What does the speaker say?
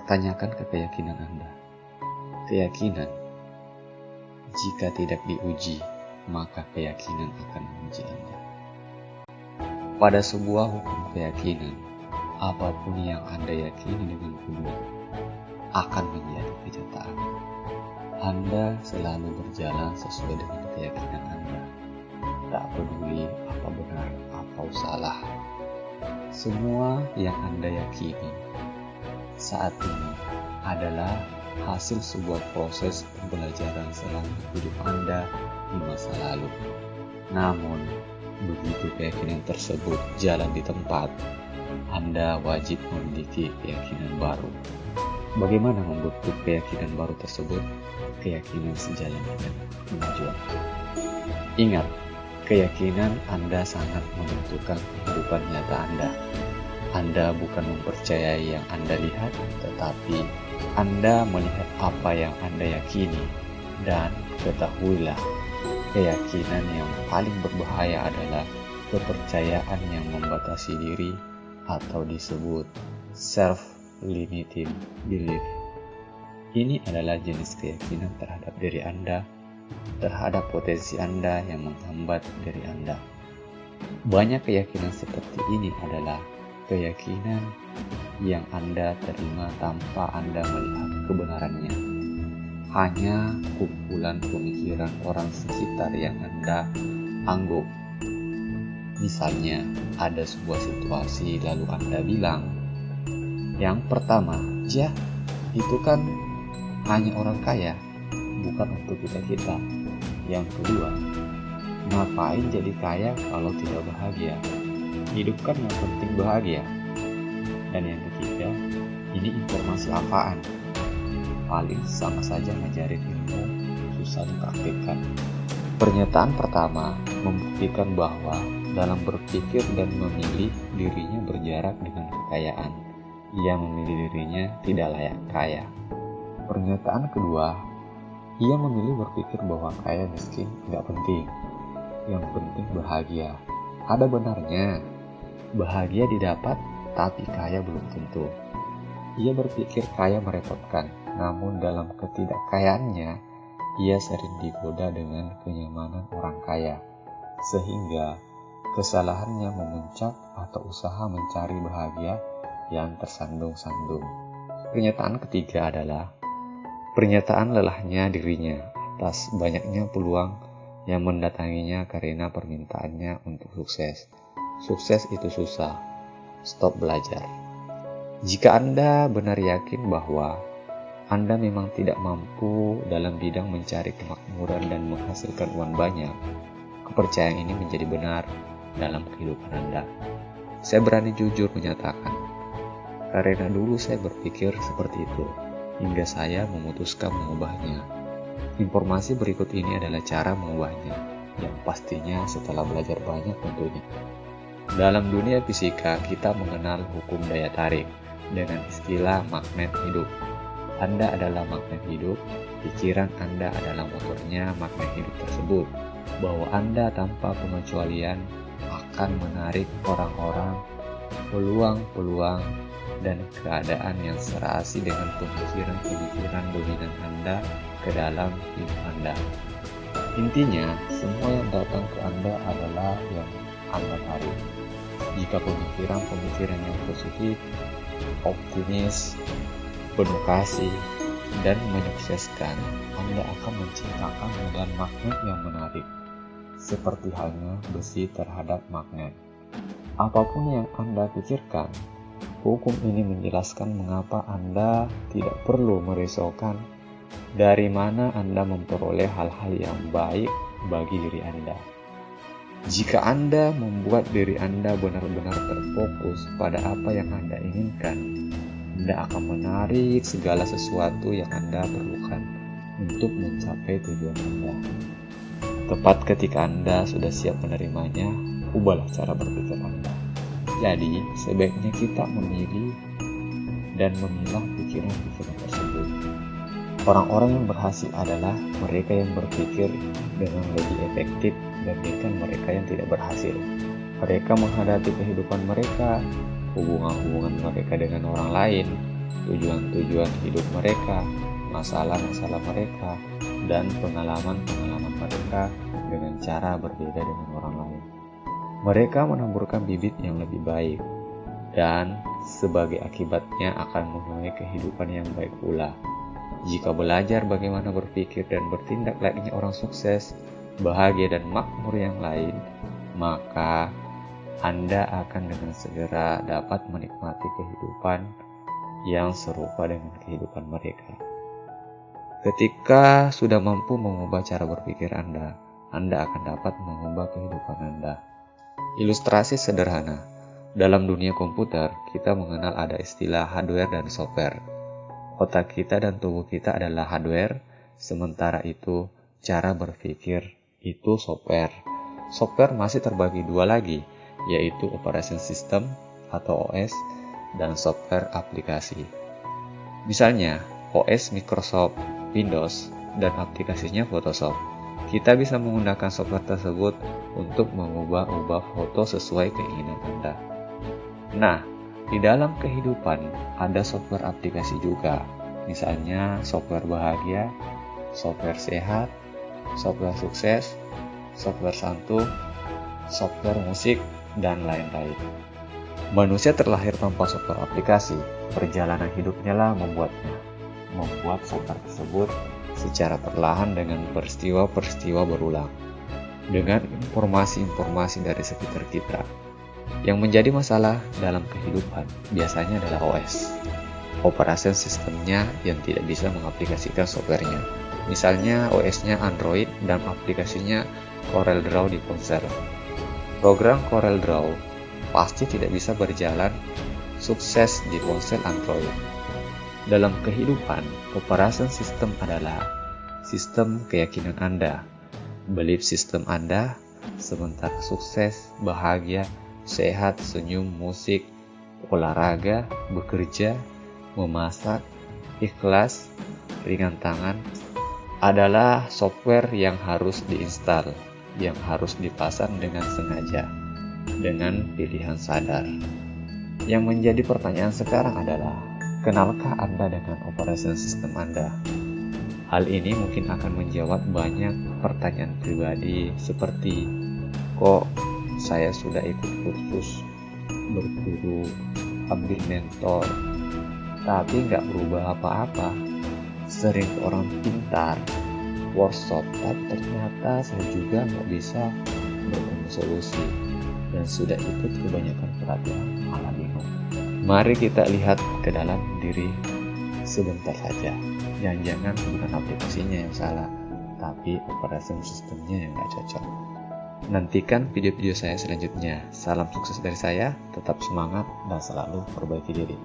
Tanyakan ke keyakinan Anda. Keyakinan, jika tidak diuji, maka keyakinan akan menguji Anda. Pada sebuah hukum keyakinan, apapun yang Anda yakini dengan penuh akan menjadi kenyataan. Anda selalu berjalan sesuai dengan keyakinan Anda. Tak peduli apa benar atau salah. Semua yang Anda yakini saat ini adalah hasil sebuah proses pembelajaran selama hidup Anda di masa lalu. Namun, begitu keyakinan tersebut jalan di tempat, Anda wajib memiliki keyakinan baru. Bagaimana membentuk keyakinan baru tersebut? Keyakinan sejalan dengan kemajuan. Ingat, keyakinan Anda sangat menentukan kehidupan nyata Anda. Anda bukan mempercayai yang Anda lihat, tetapi Anda melihat apa yang Anda yakini. Dan ketahuilah, keyakinan yang paling berbahaya adalah kepercayaan yang membatasi diri atau disebut self-limiting belief. Ini adalah jenis keyakinan terhadap diri Anda, terhadap potensi Anda yang menghambat diri Anda. Banyak keyakinan seperti ini adalah keyakinan yang Anda terima tanpa Anda melihat kebenarannya. Hanya kumpulan pemikiran orang sekitar yang Anda anggap. Misalnya, ada sebuah situasi lalu Anda bilang, yang pertama, ya, itu kan hanya orang kaya, bukan untuk kita-kita. Yang kedua, ngapain jadi kaya kalau tidak bahagia? Hidup kan yang penting bahagia. Dan yang ketiga, ini informasi apaan? Paling sama saja ngajarin ilmu, susah dipraktikkan. Pernyataan pertama membuktikan bahwa dalam berpikir dan memilih dirinya berjarak dengan kekayaan. Ia memilih dirinya tidak layak kaya. Pernyataan kedua, ia memilih berpikir bahwa kaya miskin tidak penting. Yang penting bahagia. Ada benarnya. Bahagia didapat, tapi kaya belum tentu. Ia berpikir kaya merepotkan, namun dalam ketidakkayaannya, ia sering digoda dengan kenyamanan orang kaya. Sehingga kesalahannya memuncak atau usaha mencari bahagia yang tersandung-sandung. Pernyataan ketiga adalah pernyataan lelahnya dirinya atas banyaknya peluang yang mendatanginya karena permintaannya untuk sukses. Sukses itu susah. Stop belajar. Jika Anda benar yakin bahwa Anda memang tidak mampu dalam bidang mencari kemakmuran dan menghasilkan uang banyak, kepercayaan ini menjadi benar dalam kehidupan Anda. Saya berani jujur menyatakan, karena dulu saya berpikir seperti itu, hingga saya memutuskan mengubahnya. Informasi berikut ini adalah cara mengubahnya, yang pastinya setelah belajar banyak tentunya. Dalam dunia fisika, kita mengenal hukum daya tarik dengan istilah magnet hidup. Anda adalah magnet hidup, pikiran Anda adalah motornya magnet hidup tersebut. Bahwa Anda tanpa pengecualian akan menarik orang-orang, peluang-peluang, dan keadaan yang serasi dengan pemikiran-pemikiran dominan Anda ke dalam hidup Anda. Intinya, semua yang datang ke Anda adalah yang Anda tarik. Jika pemikiran-pemikiran yang positif, optimis, penuh kasih, dan menyukseskan, Anda akan menciptakan medan magnet yang menarik, seperti halnya besi terhadap magnet. Apapun yang Anda pikirkan, hukum ini menjelaskan mengapa Anda tidak perlu merisaukan dari mana Anda memperoleh hal-hal yang baik bagi diri Anda. Jika Anda membuat diri Anda benar-benar terfokus pada apa yang Anda inginkan, Anda akan menarik segala sesuatu yang Anda perlukan untuk mencapai tujuan Anda. Tepat ketika Anda sudah siap menerimanya, ubahlah cara berpikir Anda. Jadi, sebaiknya kita memilih dan memilah pikiran-pikiran tersebut. Orang-orang yang berhasil adalah mereka yang berpikir dengan lebih efektif dibandingkan mereka yang tidak berhasil. Mereka menghadapi kehidupan mereka, hubungan-hubungan mereka dengan orang lain, tujuan-tujuan hidup mereka, masalah-masalah mereka, dan pengalaman-pengalaman mereka dengan cara berbeda dengan orang lain. Mereka menaburkan bibit yang lebih baik, dan sebagai akibatnya akan menuai kehidupan yang baik pula. Jika belajar bagaimana berpikir dan bertindak layaknya orang sukses, bahagia dan makmur yang lain, maka Anda akan dengan segera dapat menikmati kehidupan yang serupa dengan kehidupan mereka. Ketika sudah mampu mengubah cara berpikir Anda akan dapat mengubah kehidupan Anda. Ilustrasi sederhana. Dalam dunia komputer, kita mengenal ada istilah hardware dan software. Otak kita dan tubuh kita adalah hardware, sementara itu cara berpikir itu software. Software masih terbagi dua lagi, yaitu operation system atau OS dan software aplikasi. Misalnya, OS Microsoft Windows dan aplikasinya Photoshop. Kita bisa menggunakan software tersebut untuk mengubah-ubah foto sesuai keinginan Anda. Nah, di dalam kehidupan ada software aplikasi juga. Misalnya software bahagia, software sehat, software sukses, software santuy, software musik, dan lain-lain. Manusia terlahir tanpa software aplikasi, perjalanan hidupnya lah membuat software tersebut secara perlahan dengan peristiwa-peristiwa berulang, dengan informasi-informasi dari sekitar kita. Yang menjadi masalah dalam kehidupan biasanya adalah OS, operasi sistemnya yang tidak bisa mengaplikasikan softwarenya. Misalnya OS-nya Android dan aplikasinya CorelDRAW di ponsel. Program CorelDRAW pasti tidak bisa berjalan sukses di ponsel Android. Dalam kehidupan, operasi sistem adalah sistem keyakinan Anda, belief system Anda, sementara sukses, bahagia, sehat, senyum, musik, olahraga, bekerja, memasak, ikhlas, ringan tangan, adalah software yang harus diinstal, yang harus dipasang dengan sengaja, dengan pilihan sadar. Yang menjadi pertanyaan sekarang adalah, kenalkah Anda dengan operasi sistem Anda? Hal ini mungkin akan menjawab banyak pertanyaan pribadi seperti, kok saya sudah ikut kursus, berguru, ambil mentor, tapi nggak berubah apa-apa. Sering ke orang pintar, workshop, tapi ternyata saya juga nggak bisa bertemu solusi. Dan sudah ikut kebanyakan pelatihan malah bingung. Mari kita lihat ke dalam diri sebentar saja. Jangan-jangan bukan aplikasinya yang salah, tapi operasi sistemnya yang nggak cocok. Nantikan video-video saya selanjutnya. Salam sukses dari saya, tetap semangat dan selalu perbaiki diri.